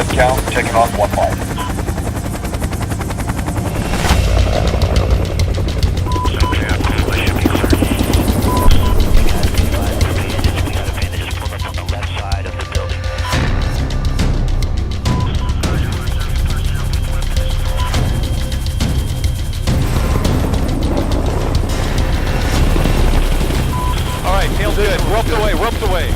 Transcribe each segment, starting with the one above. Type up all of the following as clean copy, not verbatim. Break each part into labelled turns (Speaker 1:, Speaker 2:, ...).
Speaker 1: Head count, taking off 1 mile.
Speaker 2: Alright, he'll do it. Roped away, roped away.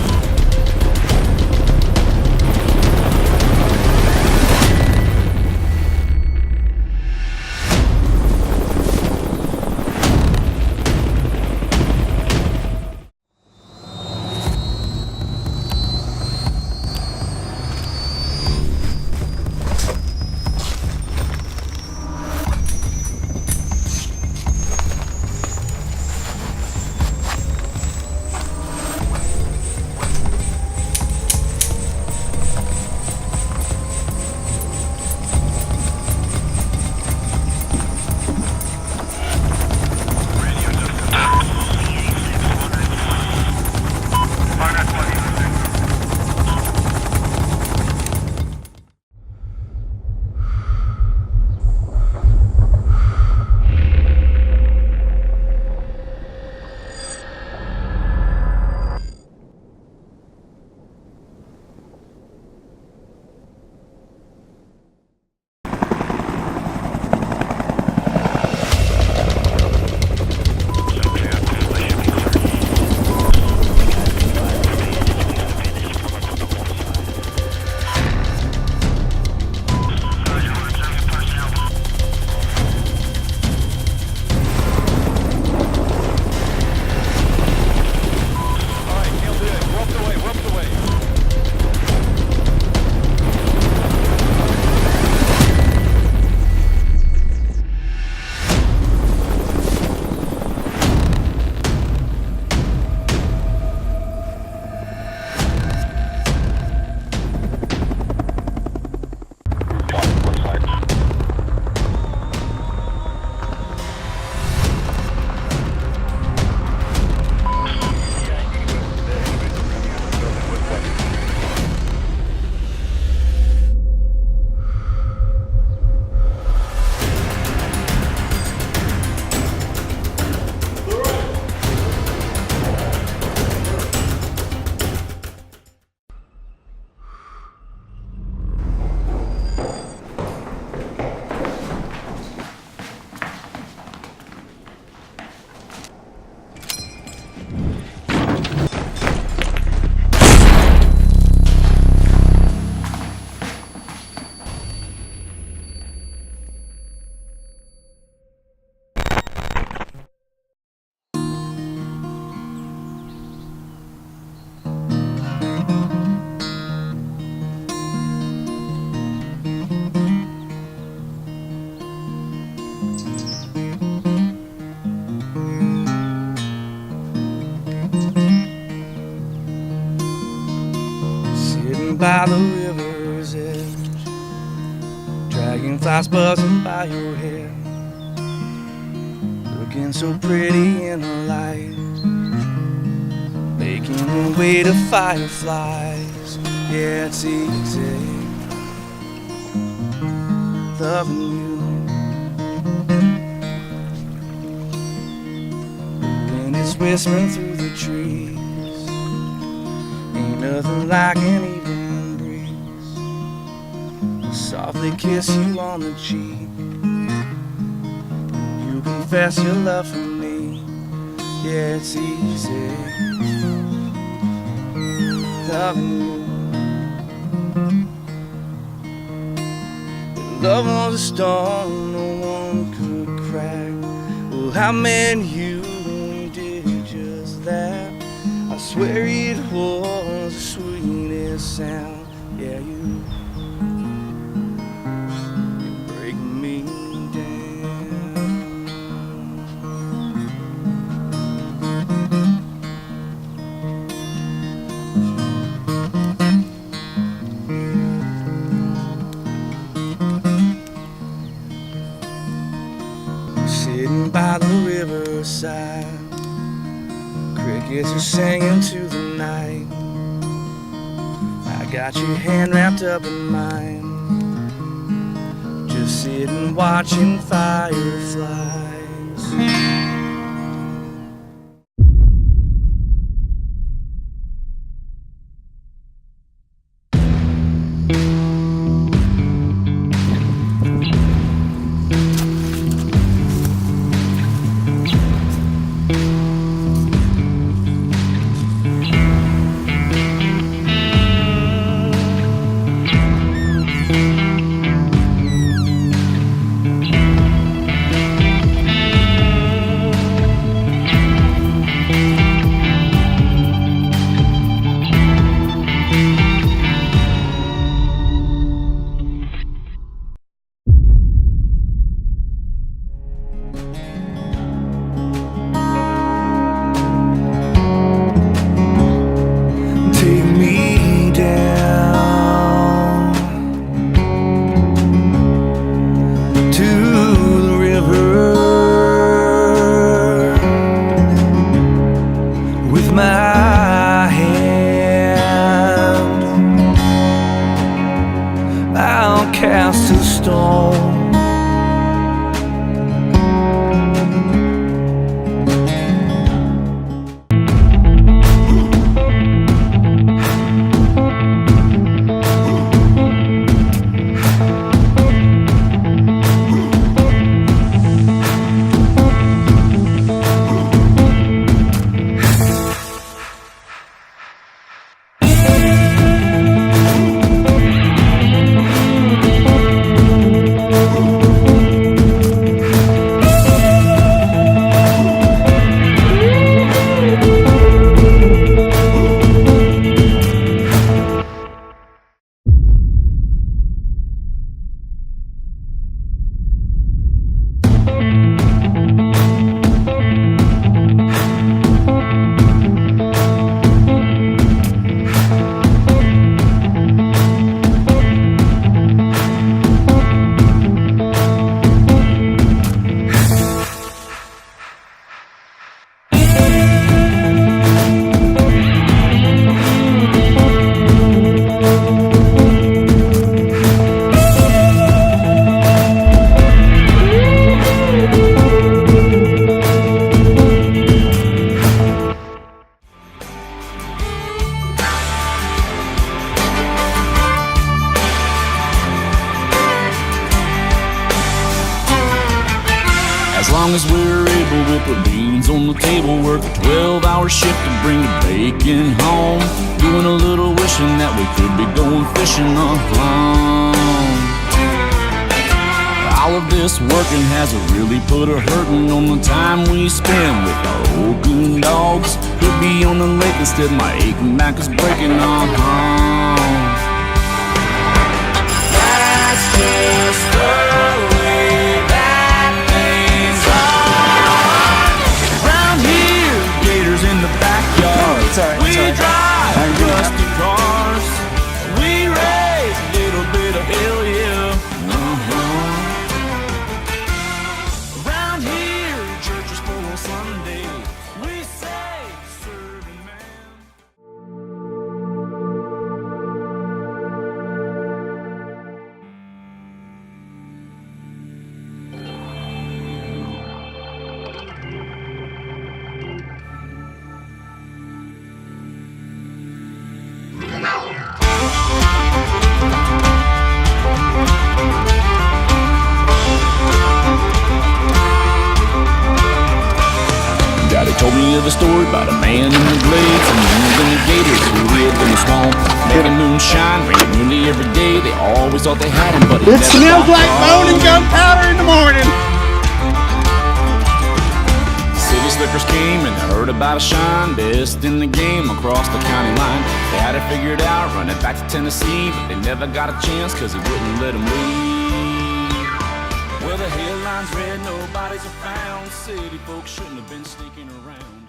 Speaker 3: By the river's edge, dragonflies buzzing by your head, looking so pretty in the light, making the way to fireflies. Yeah, it's easy loving you. The wind is whispering through the trees, ain't nothing like an evening softly kiss you on the cheek. You confess your love for me. Yeah, it's easy loving you. Your love was a storm no one could crack. Well, I met you and you did just that. I swear it was the sweetest sound. Yeah, you sitting by the riverside, crickets are singing to the night. I got your hand wrapped up in mine, just sitting watching fireflies. Cast a stone.
Speaker 1: As long as we're able, we'll put beans on the table, work a 12-hour shift to bring the bacon home, doing a little wishing that we could be going fishing alone. All of this working has really put a hurting on the time we spend with our old goon dogs. Could be on the lake instead, my aching back is breaking on. That's just the way that things are. Round here, gators in the backyard. We drive rusty cars. We raise a little bit of hell yeah. Around here, church is full on Sunday. We say, serving man. Daddy told me of a story about a man in the glades and the gators who lived in the swamp, making moonshine, raining nearly every day. They always thought they had him, but
Speaker 4: It smells like bone and gunpowder in the morning.
Speaker 1: City slickers came and they heard about a shine, best in the game across the county line. They had it figured out, running back to Tennessee, but they never got a chance cause he wouldn't let them leave. Well, the headlines read, nobody's found. City folks shouldn't have been sneaking around.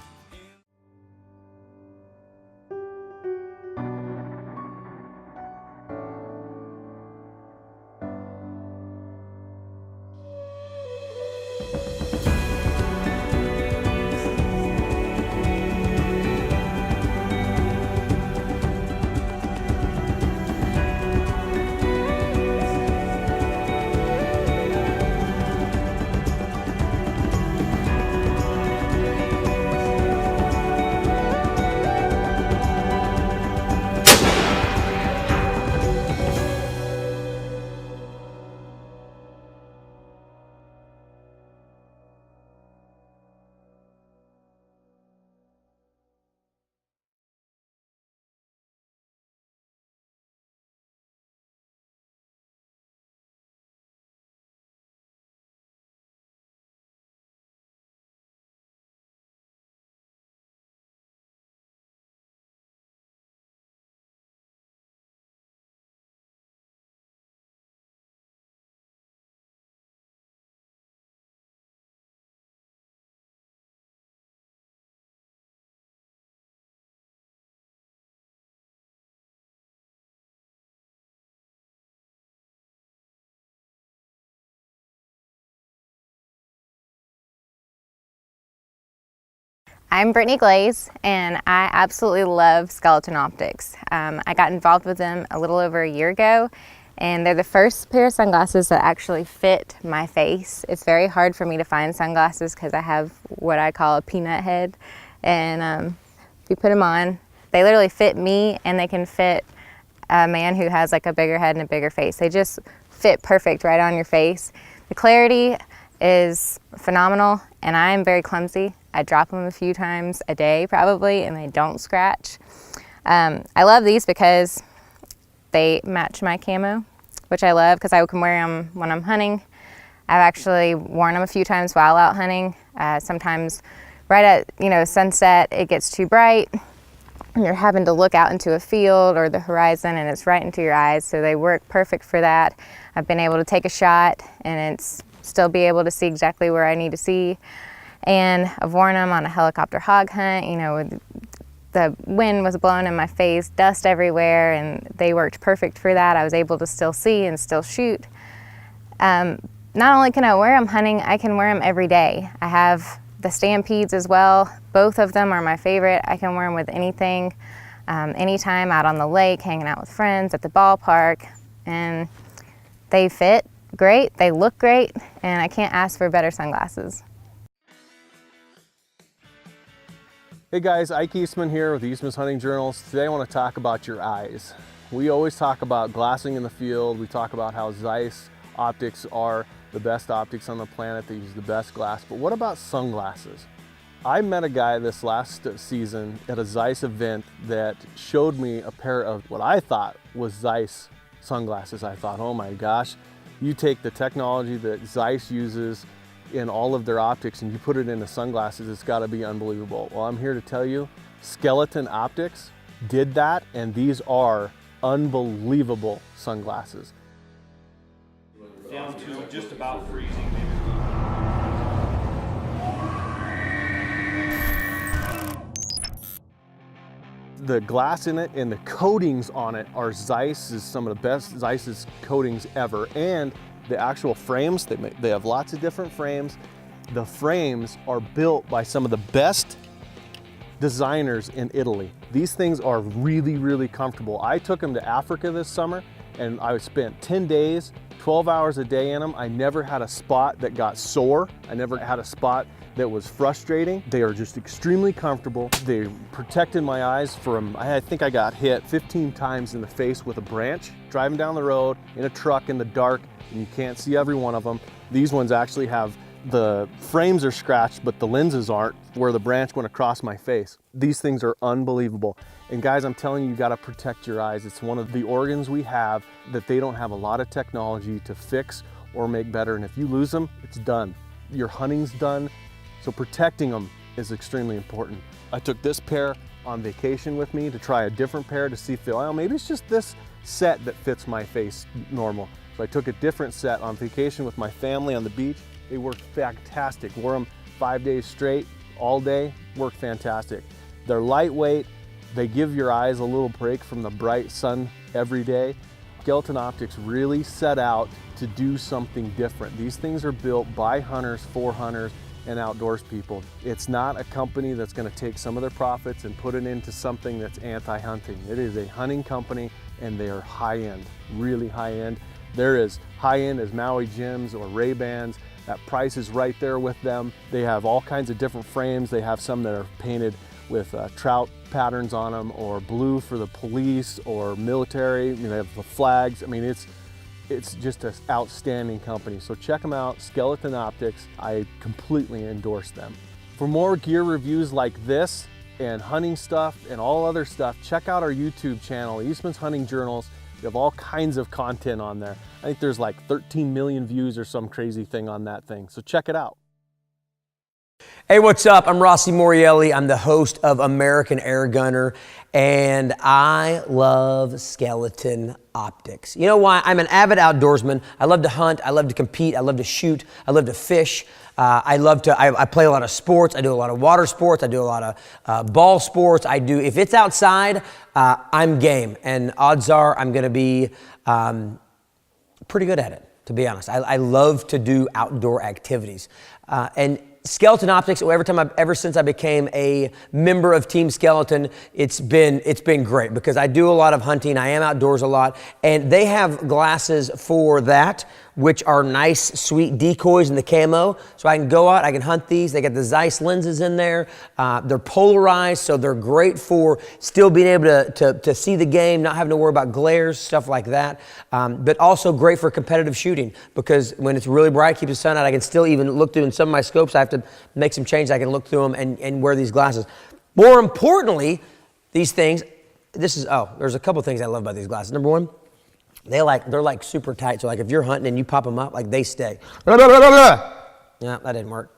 Speaker 5: I'm Brittany Glaze, and I absolutely love Skeleton Optics. I got involved with them a little over a year ago, and they're the first pair of sunglasses that actually fit my face. It's very hard for me to find sunglasses because I have what I call a peanut head, and if you put them on, they literally fit me, and they can fit a man who has like a bigger head and a bigger face. They just fit perfect right on your face. The clarity is phenomenal, and I am very clumsy. I drop them a few times a day probably, and they don't scratch. I love these because they match my camo, which I love because I can wear them when I'm hunting. I've actually worn them a few times while out hunting. Sometimes right at sunset, it gets too bright, and you're having to look out into a field or the horizon, and it's right into your eyes, so they work perfect for that. I've been able to take a shot and still be able to see exactly where I need to see. And I've worn them on a helicopter hog hunt, the wind was blowing in my face, dust everywhere, and they worked perfect for that. I was able to still see and still shoot. Not only can I wear them hunting, I can wear them every day. I have the Stampedes as well. Both of them are my favorite. I can wear them with anything, anytime out on the lake, hanging out with friends, at the ballpark, and they fit great, they look great, and I can't ask for better sunglasses.
Speaker 6: Hey guys, Ike Eastman here with Eastman's Hunting Journals. Today I want to talk about your eyes. We always talk about glassing in the field. We talk about how Zeiss optics are the best optics on the planet. They use the best glass, but what about sunglasses? I met a guy this last season at a Zeiss event that showed me a pair of what I thought was Zeiss sunglasses. I thought, oh my gosh, you take the technology that Zeiss uses in all of their optics and you put it into sunglasses, it's got to be unbelievable. Well, I'm here to tell you, Skeleton Optics did that, and these are unbelievable sunglasses.
Speaker 2: Down to just about freezing.
Speaker 6: The glass in it and the coatings on it are Zeiss's, some of the best Zeiss's coatings ever. And the actual frames, they have lots of different frames. The frames are built by some of the best designers in Italy. These things are really, really comfortable. I took them to Africa this summer, and I spent 10 days, 12 hours a day in them. I never had a spot that got sore. I never had a spot that was frustrating. They are just extremely comfortable. They protected my eyes from, I think I got hit 15 times in the face with a branch, driving down the road in a truck in the dark, and you can't see every one of them. These ones actually have, the frames are scratched, but the lenses aren't, where the branch went across my face. These things are unbelievable. And guys, I'm telling you, you gotta protect your eyes. It's one of the organs we have that they don't have a lot of technology to fix or make better. And if you lose them, it's done. Your hunting's done. So protecting them is extremely important. I took this pair on vacation with me to try a different pair to see if, well, maybe it's just this set that fits my face normal. So I took a different set on vacation with my family on the beach. They worked fantastic. Wore them 5 days straight, all day, worked fantastic. They're lightweight. They give your eyes a little break from the bright sun every day. Skeleton Optics really set out to do something different. These things are built by hunters, for hunters, and outdoors people. It's not a company that's going to take some of their profits and put it into something that's anti-hunting. It is a hunting company, and they are high-end, really high-end. They're as high-end as Maui Jims or Ray-Bans. That price is right there with them. They have all kinds of different frames. They have some that are painted with trout patterns on them, or blue for the police or military. They have the flags. I mean, it's just an outstanding company. So check them out, Skeleton Optics. I completely endorse them. For more gear reviews like this and hunting stuff and all other stuff, check out our YouTube channel, Eastman's Hunting Journals. We have all kinds of content on there. I think there's like 13 million views or some crazy thing on that thing. So check it out.
Speaker 7: Hey, what's up? I'm Rossi Morielli. I'm the host of American Air Gunner, and I love Skeleton Optics. You know why? I'm an avid outdoorsman. I love to hunt. I love to compete. I love to shoot. I love to fish. I play a lot of sports. I do a lot of water sports. I do a lot of ball sports. If it's outside, I'm game. And odds are I'm going to be pretty good at it, to be honest. I love to do outdoor activities. And Skeleton Optics, ever since I became a member of Team Skeleton, it's been great because I do a lot of hunting. I am outdoors a lot, and they have glasses for that, which are nice, sweet decoys in the camo. So I can go out, I can hunt these. They got the Zeiss lenses in there. They're polarized, so they're great for still being able to see the game, not having to worry about glares, stuff like that. But also great for competitive shooting because when it's really bright, keeps the sun out, I can still even look through in some of my scopes. I have to make some changes. I can look through them and wear these glasses. More importantly, these things, there's a couple things I love about these glasses. Number one, they're like super tight. So like if you're hunting and you pop them up, like they stay. Yeah, that didn't work.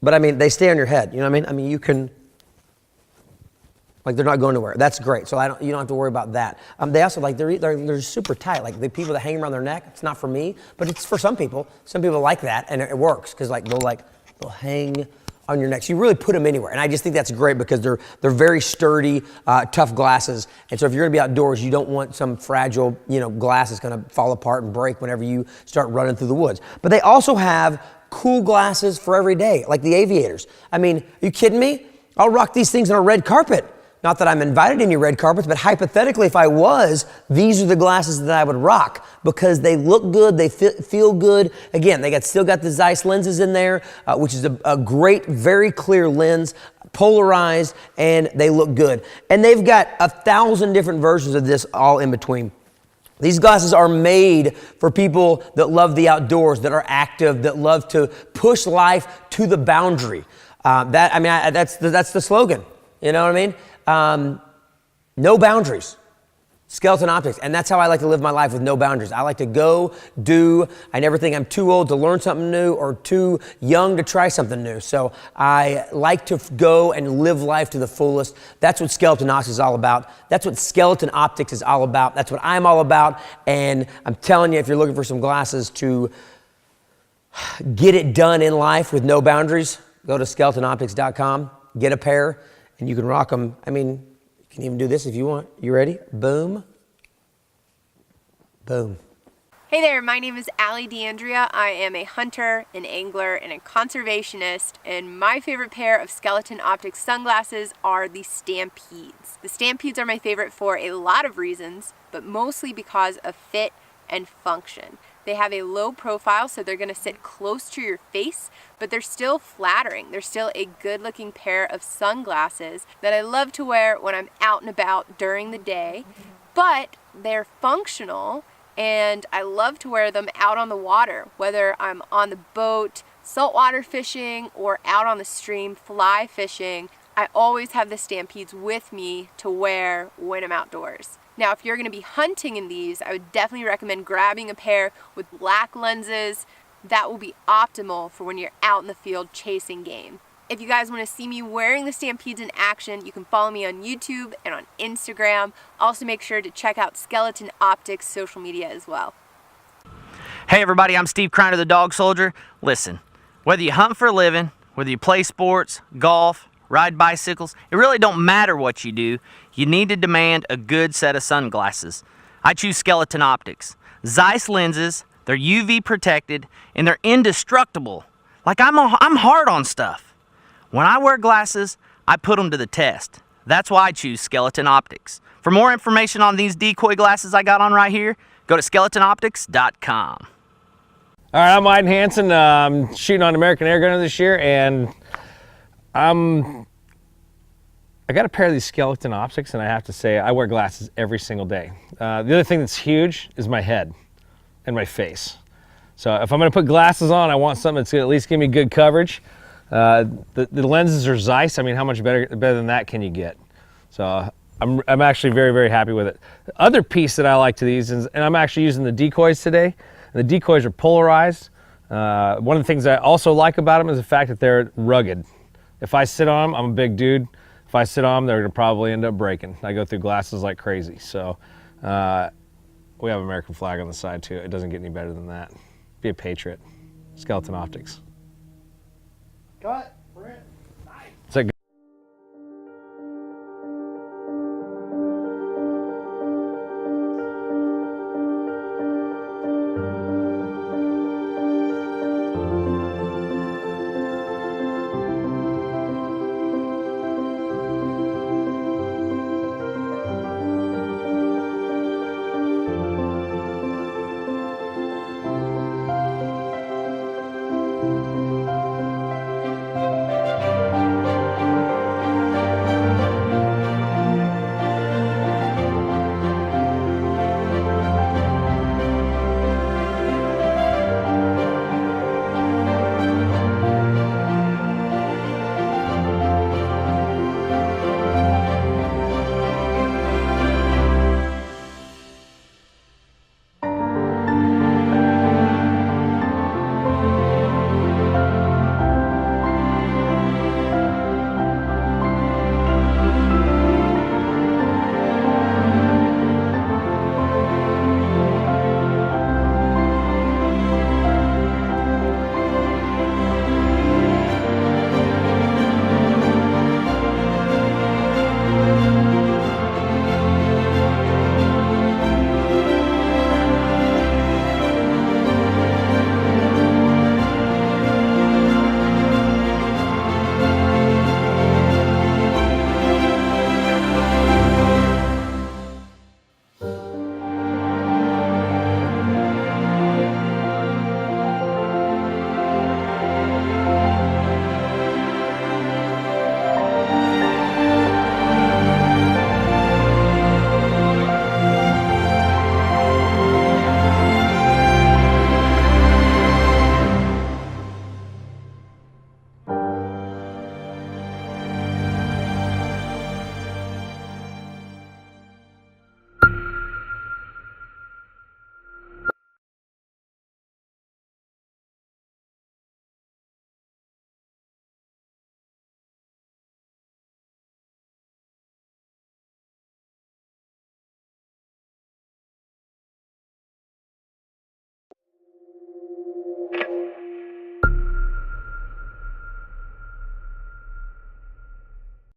Speaker 7: But I mean, they stay on your head. You know what I mean? I mean, you can, like they're not going anywhere. That's great. So you don't have to worry about that. They also they're super tight. Like the people that hang around their neck, it's not for me, but it's for some people. Some people like that and it works because they'll hang on your neck. So you really put them anywhere. And I just think that's great because they're very sturdy, tough glasses. And so if you're gonna be outdoors, you don't want some fragile, glass that's gonna fall apart and break whenever you start running through the woods. But they also have cool glasses for every day, like the aviators. I mean, are you kidding me? I'll rock these things on a red carpet. Not that I'm invited to any red carpets, but hypothetically, if I was, these are the glasses that I would rock because they look good, they feel good. Again, they still got the Zeiss lenses in there, which is a great, very clear lens, polarized, and they look good. And they've got 1,000 different versions of this all in between. These glasses are made for people that love the outdoors, that are active, that love to push life to the boundary. That's the slogan. You know what I mean? No boundaries. Skeleton Optics. And that's how I like to live my life, with no boundaries. I like to go, do. I never think I'm too old to learn something new or too young to try something new. So I like to go and live life to the fullest. That's what Skeleton Optics is all about. That's what Skeleton Optics is all about. That's what I'm all about. And I'm telling you, if you're looking for some glasses to get it done in life with no boundaries, go to skeletonoptics.com, get a pair, and you can rock them. I mean, you can even do this if you want. You ready? Boom. Boom.
Speaker 8: Hey there, my name is Allie D'Andrea. I am a hunter, an angler, and a conservationist, and my favorite pair of Skeleton Optics sunglasses are the Stampedes. The Stampedes are my favorite for a lot of reasons, but mostly because of fit and function. They have a low profile, so they're gonna sit close to your face, but they're still flattering. They're still a good looking pair of sunglasses that I love to wear when I'm out and about during the day, but they're functional and I love to wear them out on the water, whether I'm on the boat, saltwater fishing, or out on the stream, fly fishing. I always have the Stampedes with me to wear when I'm outdoors. Now, if you're going to be hunting in these, I would definitely recommend grabbing a pair with black lenses. That will be optimal for when you're out in the field chasing game. If you guys want to see me wearing the Stampedes in action, you can follow me on YouTube and on Instagram. Also, make sure to check out Skeleton Optics social media as well.
Speaker 9: Hey everybody, I'm Steve Kreiner, the Dog Soldier. Listen, whether you hunt for a living, whether you play sports, golf, ride bicycles, it really don't matter what you do. You need to demand a good set of sunglasses. I choose Skeleton Optics. Zeiss lenses, they're UV protected, and they're indestructible. Like I'm hard on stuff. When I wear glasses, I put them to the test. That's why I choose Skeleton Optics. For more information on these decoy glasses I got on right here, go to skeletonoptics.com.
Speaker 2: All right, I'm Iden Hansen. I'm shooting on American Air Gunner this year, and I got a pair of these Skeleton Optics, and I have to say, I wear glasses every single day. The other thing that's huge is my head and my face. So if I'm gonna put glasses on, I want something that's gonna at least give me good coverage. The lenses are Zeiss. I mean, how much better than that can you get? So I'm actually very, very happy with it. The other piece that I like to these is, and I'm actually using the decoys today. The decoys are polarized. One of the things I also like about them is the fact that they're rugged. If I sit on them, I'm a big dude. If I sit on them, they're gonna probably end up breaking. I go through glasses like crazy. So we have American flag on the side too. It doesn't get any better than that. Be a patriot. Skeleton Optics.
Speaker 4: Cut. Brent.